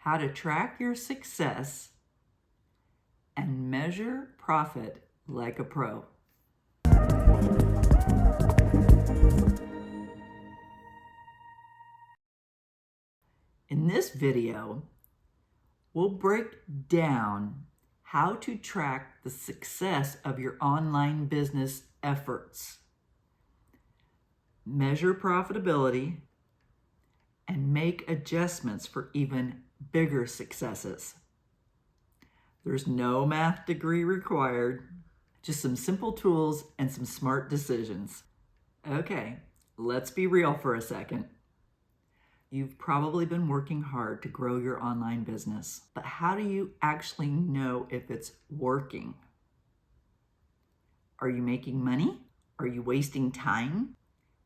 how to track your success and measure profit like a pro. In this video, we'll break down how to track the success of your online business efforts, measure profitability, and make adjustments for even bigger successes. There's no math degree required, just some simple tools and some smart decisions. Okay, let's be real for a second. You've probably been working hard to grow your online business, but how do you actually know if it's working? Are you making money? Are you wasting time?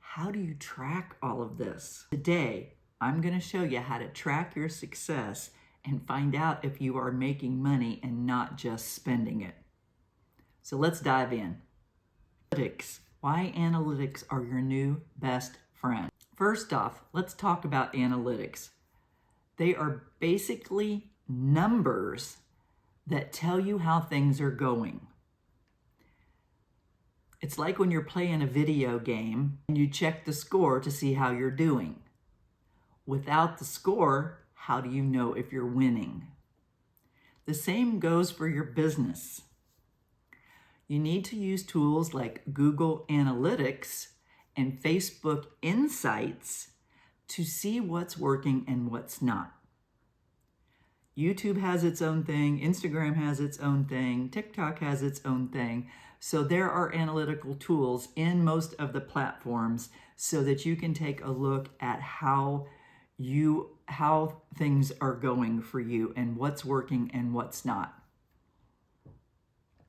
How do you track all of this? Today, I'm going to show you how to track your success and find out if you are making money and not just spending it. So let's dive in. Analytics. Why analytics are your new best friend. First off, let's talk about analytics. They are basically numbers that tell you how things are going. It's like when you're playing a video game and you check the score to see how you're doing. Without the score, how do you know if you're winning? The same goes for your business. You need to use tools like Google Analytics and Facebook Insights to see what's working and what's not. YouTube has its own thing, Instagram has its own thing, TikTok has its own thing. So there are analytical tools in most of the platforms so that you can take a look at how things are going for you and what's working and what's not.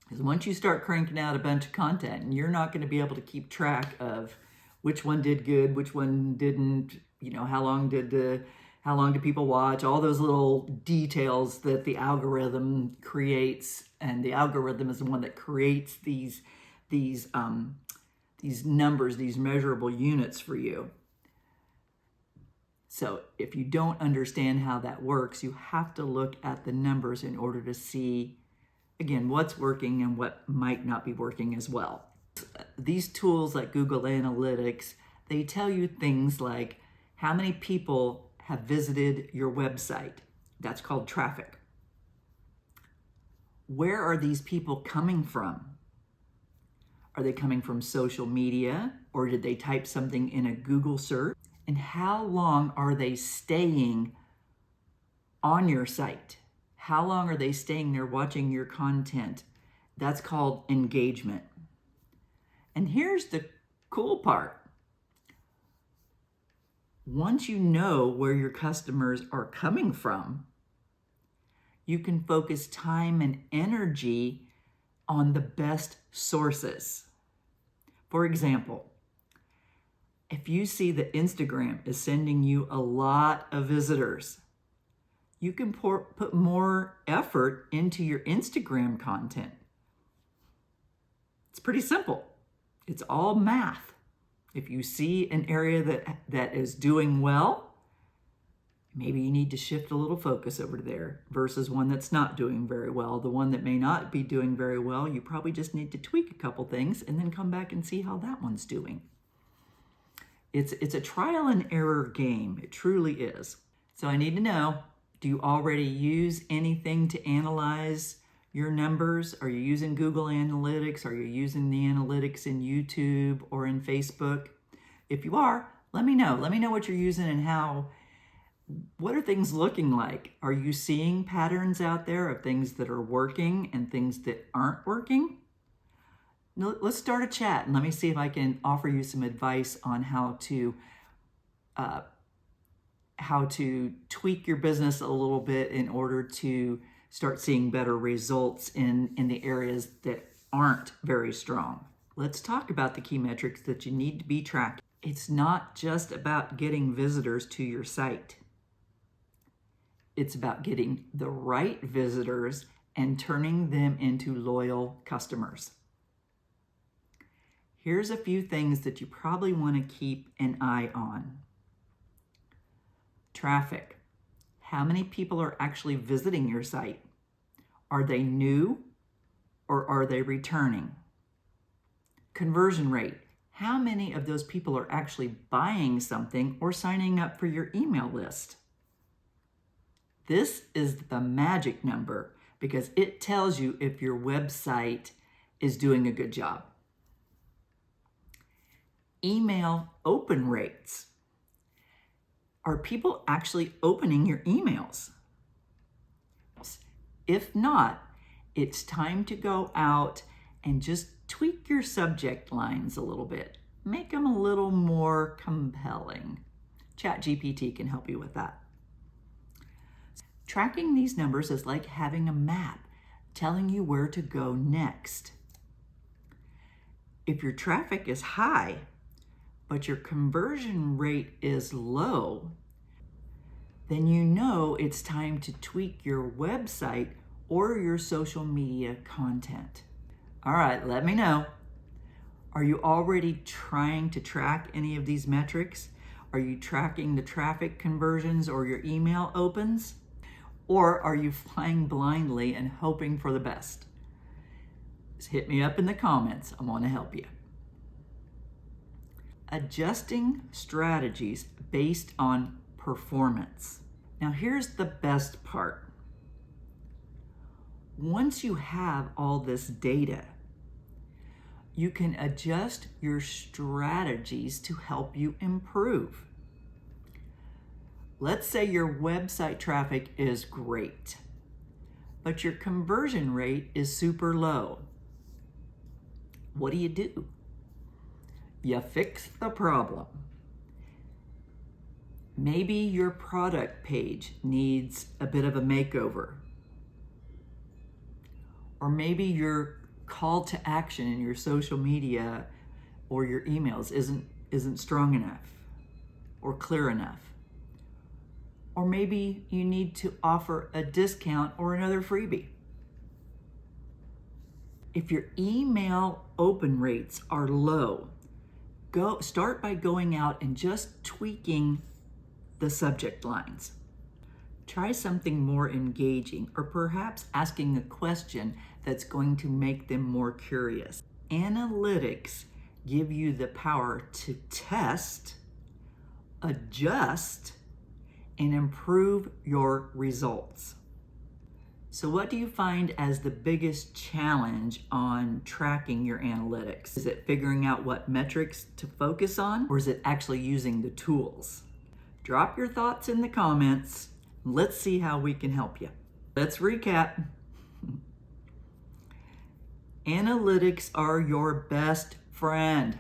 Because once you start cranking out a bunch of content, you're not going to be able to keep track of which one did good, which one didn't, how long did people watch, all those little details that the algorithm creates. And the algorithm is the one that creates these numbers, these measurable units for you. So if you don't understand how that works, you have to look at the numbers in order to see, again, what's working and what might not be working as well. These tools like Google Analytics, they tell you things like how many people have visited your website. That's called traffic. Where are these people coming from? Are they coming from social media, or did they type something in a Google search? And how long are they staying on your site? How long are they staying there watching your content? That's called engagement. And here's the cool part. Once you know where your customers are coming from, you can focus time and energy on the best sources. For example, if you see that Instagram is sending you a lot of visitors, you can put more effort into your Instagram content. It's pretty simple. It's all math. If you see an area that is doing well, maybe you need to shift a little focus over there versus one that's not doing very well. The one that may not be doing very well, you probably just need to tweak a couple things and then come back and see how that one's doing. It's a trial and error game. It truly is. So I need to know, do you already use anything to analyze your numbers? Are you using Google Analytics? Are you using the analytics in YouTube or in Facebook? If you are, let me know. Let me know what you're using and what are things looking like? Are you seeing patterns out there of things that are working and things that aren't working? Let's start a chat and let me see if I can offer you some advice on how to tweak your business a little bit in order to start seeing better results in the areas that aren't very strong. Let's talk about the key metrics that you need to be tracking. It's not just about getting visitors to your site. It's about getting the right visitors and turning them into loyal customers. Here's a few things that you probably want to keep an eye on. Traffic. How many people are actually visiting your site? Are they new or are they returning? Conversion rate. How many of those people are actually buying something or signing up for your email list? This is the magic number because it tells you if your website is doing a good job. Email open rates. Are people actually opening your emails? If not, it's time to go out and just tweak your subject lines a little bit. Make them a little more compelling. ChatGPT can help you with that. Tracking these numbers is like having a map telling you where to go next. If your traffic is high, but your conversion rate is low, then you know it's time to tweak your website or your social media content. All right, let me know. Are you already trying to track any of these metrics? Are you tracking the traffic conversions or your email opens? Or are you flying blindly and hoping for the best? Just hit me up in the comments. I want to help you. Adjusting strategies based on performance. Now here's the best part. Once you have all this data, you can adjust your strategies to help you improve. Let's say your website traffic is great, but your conversion rate is super low. What do? You fix the problem. Maybe your product page needs a bit of a makeover. Or maybe your call to action in your social media or your emails isn't strong enough or clear enough. Or maybe you need to offer a discount or another freebie. If your email open rates are low, start by going out and just tweaking the subject lines. Try something more engaging, or perhaps asking a question that's going to make them more curious. Analytics give you the power to test, adjust, and improve your results. So what do you find as the biggest challenge on tracking your analytics? Is it figuring out what metrics to focus on, or is it actually using the tools? Drop your thoughts in the comments. Let's see how we can help you. Let's recap. Analytics are your best friend.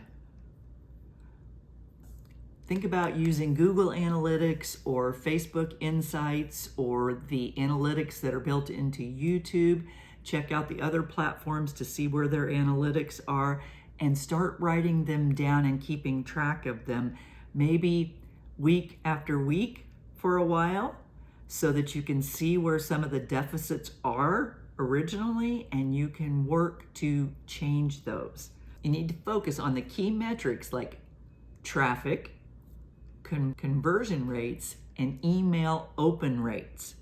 Think about using Google Analytics or Facebook Insights or the analytics that are built into YouTube. Check out the other platforms to see where their analytics are and start writing them down and keeping track of them, maybe week after week for a while, so that you can see where some of the deficits are originally and you can work to change those. You need to focus on the key metrics like traffic, conversion rates, and email open rates.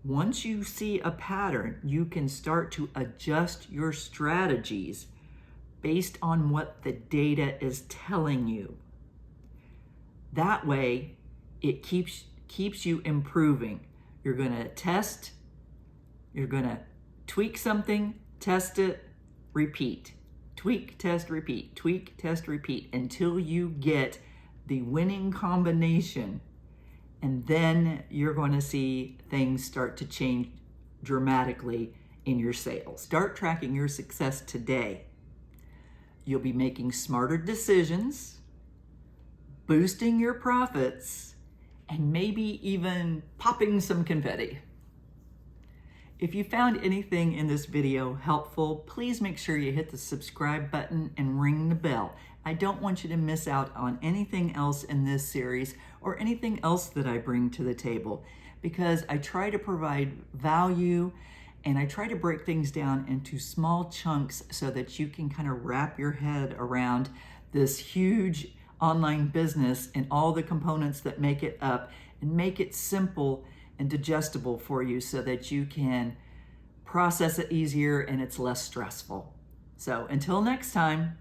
Once you see a pattern, you can start to adjust your strategies based on what the data is telling you. That way, it keeps you improving. You're going to test, you're going to tweak something, test it, repeat. Tweak, test, repeat, tweak, test, repeat until you get the winning combination. And then you're going to see things start to change dramatically in your sales. Start tracking your success today. You'll be making smarter decisions, boosting your profits, and maybe even popping some confetti. If you found anything in this video helpful, please make sure you hit the subscribe button and ring the bell. I don't want you to miss out on anything else in this series or anything else that I bring to the table, because I try to provide value and I try to break things down into small chunks so that you can kind of wrap your head around this huge online business and all the components that make it up, and make it simple and digestible for you so that you can process it easier and it's less stressful. So until next time.